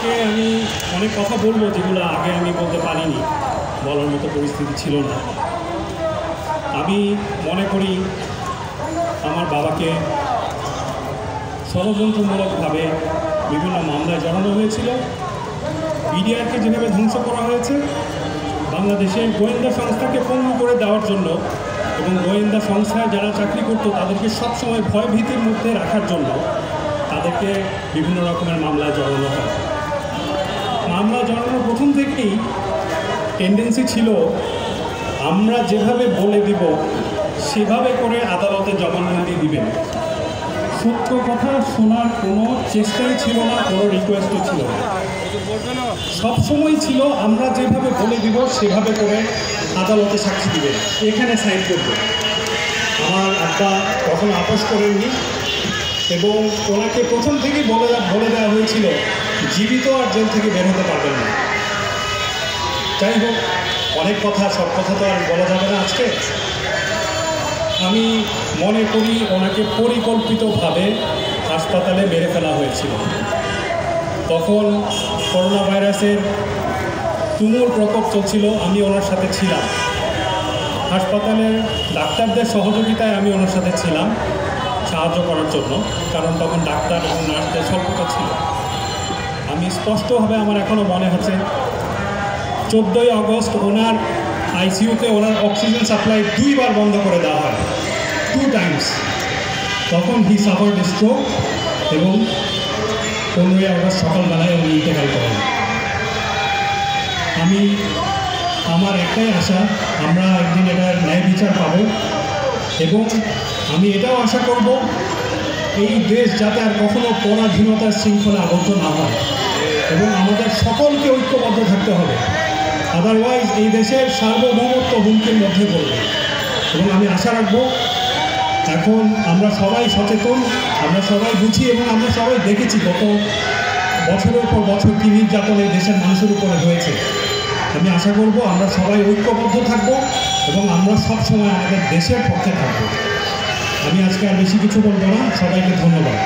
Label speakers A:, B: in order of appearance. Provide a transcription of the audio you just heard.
A: আজকে আমি অনেক কথা বলবো যেগুলো আগে আমি বলতে পারিনি, বলার মতো পরিস্থিতি ছিল না। আমি মনে করি আমার বাবাকে ষড়যন্ত্রমূলকভাবে বিভিন্ন মামলায় জড়ানো হয়েছিল। বিডিআরকে যেভাবে ধ্বংস করা হয়েছে, বাংলাদেশের গোয়েন্দা সংস্থাকে পঙ্গু করে দেওয়ার জন্য এবং গোয়েন্দা সংস্থায় যারা চাকরি করতো তাদেরকে সবসময় ভয়ভীতির মধ্যে রাখার জন্য তাদেরকে বিভিন্ন রকমের মামলায় জড়ানো হয়। মামলা জড়ানোর প্রথম থেকেই টেন্ডেন্সি ছিল আমরা যেভাবে বলে দিব সেভাবে করে আদালতে জবানবন্দি দিবেন। সত্য কথা শোনার কোনো চেষ্টাই ছিল না, কোনো রিকোয়েস্টও ছিল না। সবসময় ছিল আমরা যেভাবে বলে দিব সেভাবে করে আদালতে সাক্ষী দিবেন, এখানে সাইন করবে। আমার আব্বা কখনো আপোষ করেননি এবং ওনাকে প্রথম থেকেই বলে দেওয়া হয়েছিল জীবিত আর জেল থেকে বের হতে পারবেন না। যাই হোক, অনেক কথা, সব কথা তো আর বলা যাবে না আজকে। আমি মনে করি ওনাকে পরিকল্পিতভাবে হাসপাতালে মেরে ফেলা হয়েছিল। তখন করোনা ভাইরাসের তুমুল প্রকোপ চলছিল, আমি ওনার সাথে ছিলাম। হাসপাতালের ডাক্তারদের সহযোগিতায় আমি ওনার সাথে ছিলাম সাহায্য করার জন্য, কারণ তখন ডাক্তার এবং নার্সদের স্বল্পতা ছিল। আমি স্পষ্টভাবে আমার এখনও মনে হচ্ছে 14ই আগস্ট ওনার আইসিইউতে ওনার অক্সিজেন সাপ্লাই 2 বার বন্ধ করে দেওয়া হয়, 2 টাইমস। তখন হি সাফার্ড স্ট্রোক এবং 15ই আগস্ট সকালবেলায় উনি ইন্তেকাল করেন। আমার একটাই আশা, আমরা একদিন এটার ন্যায় বিচার পাব এবং আমি এটাও আশা করব এই দেশ যাতে আর কখনো পরাধীনতার শৃঙ্খলা আবদ্ধ না হয় এবং আমাদের সকলকে ঐক্যবদ্ধ থাকতে হবে। আদারওয়াইজ এই দেশের সার্বভৌমত্ব হুমকির মধ্যে পড়বে। এবং আমি আশা রাখবো এখন আমরা সবাই সচেতন, আমরা সবাই বুঝি এবং আমরা সবাই দেখেছি গত বছরের পর বছর কি নির্যাতন এই দেশের মানুষের উপরে হয়েছে। আমি আশা করব আমরা সবাই ঐক্যবদ্ধ থাকব এবং আমরা সবসময় আমাদের দেশের পক্ষে থাকব। আমি আজকে আর বেশি কিছু বলবো না, সবাইকে ধন্যবাদ।